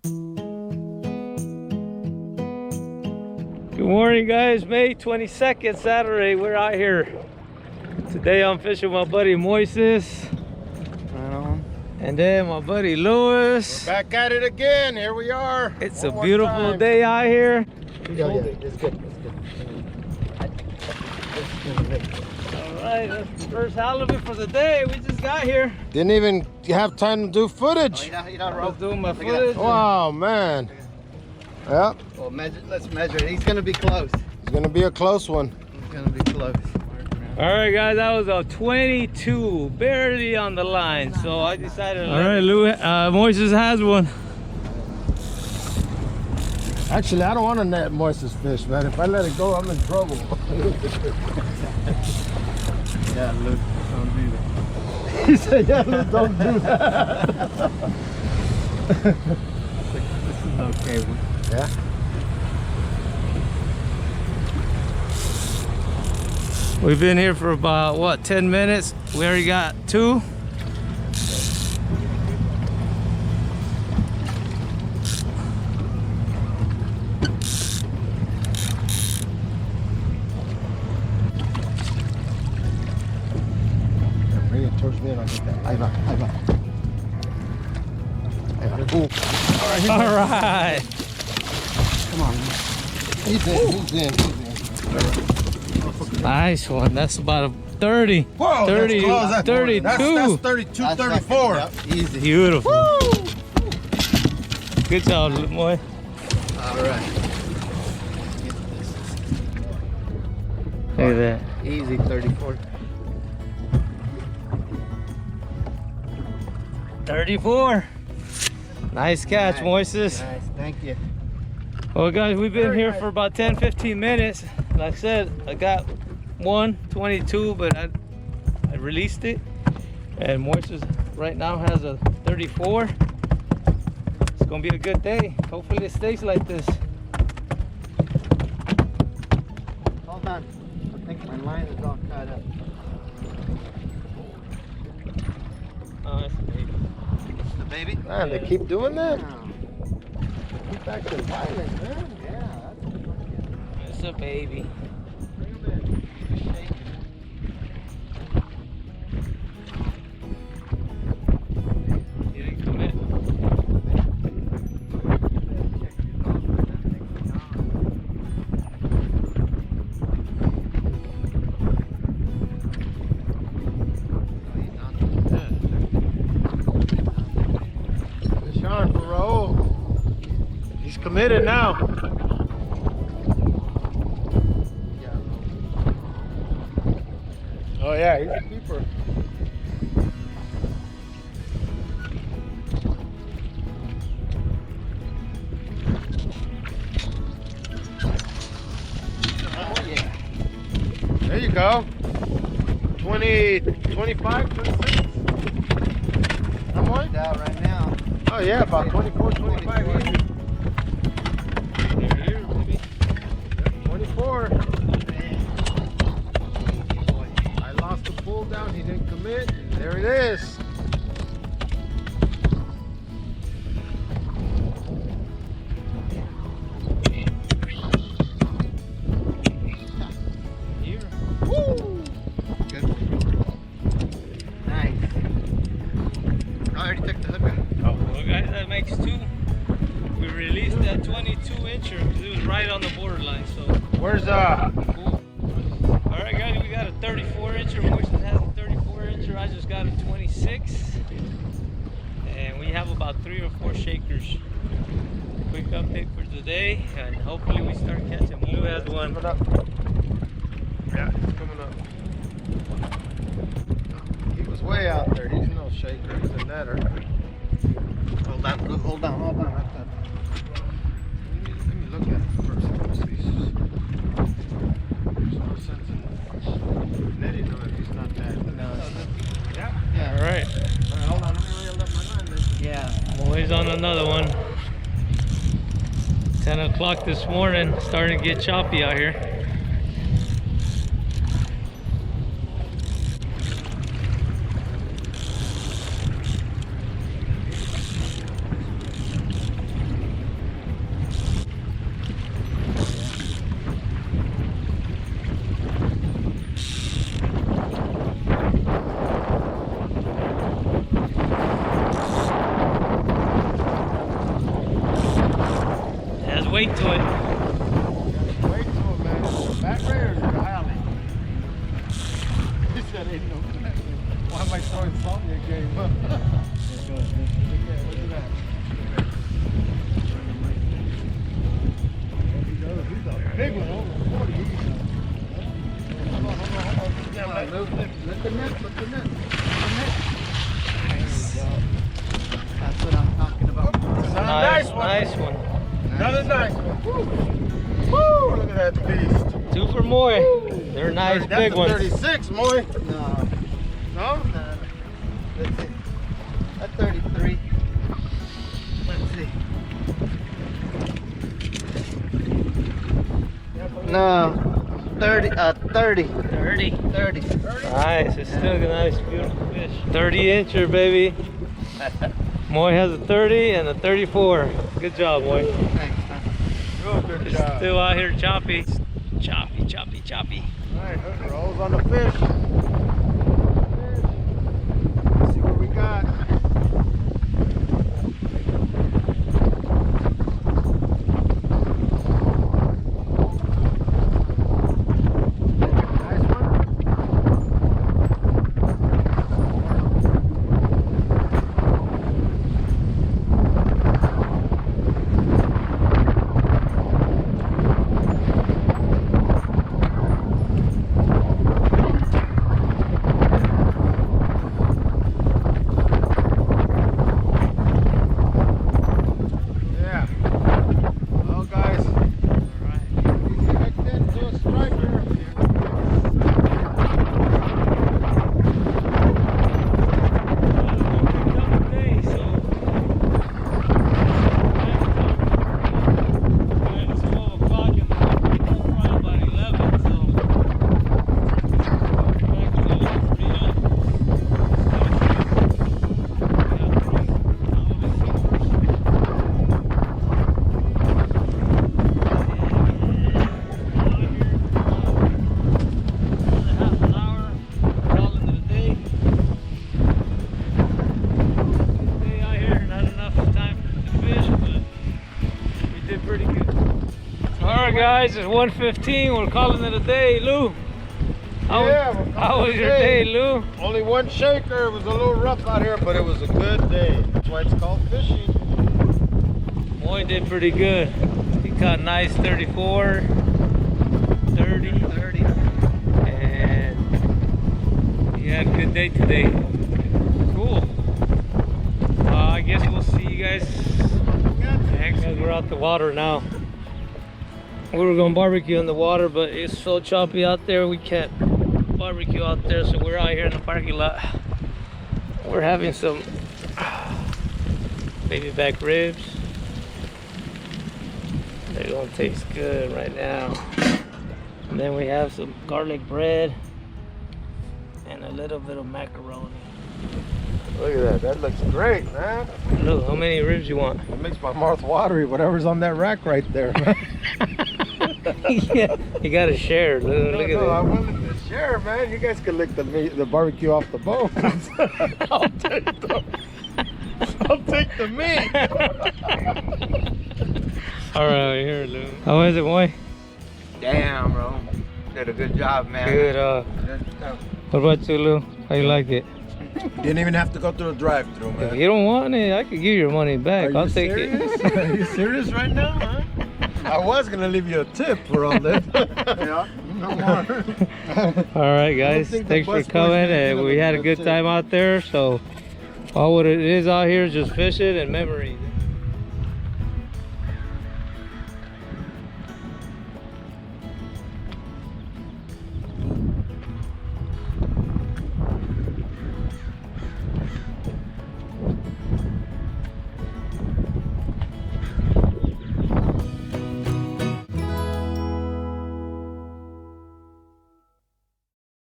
Good morning, guys. May 22nd, Saturday. We're out here. Today I'm fishing with my buddy Moises. And then my buddy Lewis. We're back at it again. Here we are. It's a beautiful day out here. Yeah, it's good. Alright, that's the first halibut for the day. We just got here. Didn't even have time to do footage. I was doing my footage. Wow, man. Yep. Well, let's measure it. He's going to be close. It's going to be a close one. He's going to be close. Alright, guys, that was a 22. Barely on the line. So I decided to Alright, Moises has one. Actually, I don't want to net Moises fish, man. If I let it go, I'm in trouble. Yeah, Luke, don't do that. He said, yeah, Luke, don't do that. This is okay. Yeah. We've been here for about, what, 10 minutes? We already got 2. Bring it towards me and I'll get that. Ahí va. Ooh. All right. Come on. He's in. Nice one. That's about a 30. Whoa, 30, that's close. 32. That's 32, 34. Yep, easy. Beautiful. Woo! Good job, little boy. All right. Look at that. Easy, 34. 34. Nice catch, Nice. Moises. Nice, thank you. Well, guys, we've been here for about 10-15 minutes. Like I said, I got 22, but I released it. And Moises right now has a 34. It's gonna be a good day. Hopefully it stays like this. Hold on. I think my line is all caught up. Oh, that's a baby. It's the baby? Man, they keep doing that? Wow. Keep acting violent, man. Yeah, that's It's a baby. Bring him in. Just shake it. He didn't come in. Fish on for Raul. He's committed now. Oh yeah, he's a keeper. Oh, yeah. There you go. 20, 25, 26. How much? Out right now. Oh yeah, about 24, 25 easy. Here, baby. 24. I lost the pull down, he didn't commit. There it is. Here. Woo! Good. Nice. I already took the hook out. Oh, well, guys, that makes 2. We released that 22 incher because it was right on the borderline. So, Where's cool. All right, guys, we got a 34 incher. Moises has a 34 incher. I just got a 26. And we have about 3 or 4 shakers. Quick update for today, and hopefully we start catching more. Who has one? coming up? Yeah, it's coming up. He was way out there. He's no shaker. He's a netter. Hold on, Luke, hold on. Let me look at it first. Let me see. There's no sense in netting him if he's not that. No. Yeah. All right. All right, hold on. Let me reel up my line then. Yeah. Always on another one. 10 o'clock this morning, starting to get choppy out here. weight to it. Wait till it, man. Back there is the alley. He said ain't no back there. Why am I throwing salt in your game? Look at that. He's a big one, over 40. Hold on. Yeah, let the net. That's what I'm talking about. Nice one. Nice one. Another nice one. Woo! Woo! Look at that beast. 2 for Moy. They're nice That's big a ones. 36, Moy. No. No? That's it. That's 33. Let's see. No. 30. 30. 30. 30. Nice. It's still a nice, beautiful fish. 30-incher, baby. Moy has a 30 and a 34. Good job, Moy. Thanks, man. Good It's job. still out here choppy. Choppy. Alright, hook rolls on the fish. Let's see what we got. Nice one. Yeah. Well, guys. We hooked into a striper. Alright guys, it's 1:15. We're calling it a day. Lou, how was your day, Lou? Only one shaker. It was a little rough out here, but it was a good day. That's why it's called fishing. Moy did pretty good. He caught nice 34, 30, and he had a good day today. Cool. I guess we'll see you guys next time. We're out the water now. We were going to barbecue in the water, but it's so choppy out there, we can't barbecue out there, so we're out here in the parking lot. We're having some baby back ribs. They're gonna taste good right now. And then we have some garlic bread and a little bit of macaroni. Look at that. That looks great, man. Look, how many ribs you want? It makes my mouth watery, whatever's on that rack right there, man. Yeah, you gotta share. Look at I that. wanted to share, man. You guys can lick the barbecue off the bone. I'll take the meat. All right, here, Lou. How is it, boy? Damn, bro. Did a good job, man. Good. What about you, Lou? How you like it? Didn't even have to go through a drive-through, If man. you don't want it, I could give you your money back. I'll take serious? it. Are you serious right now, huh? I was gonna leave you a tip for all this. Yeah, no more. All right, guys. think the Thanks for bus boys coming, did and we had a good it. time out there. So, all what it is out here is just fishing and memories.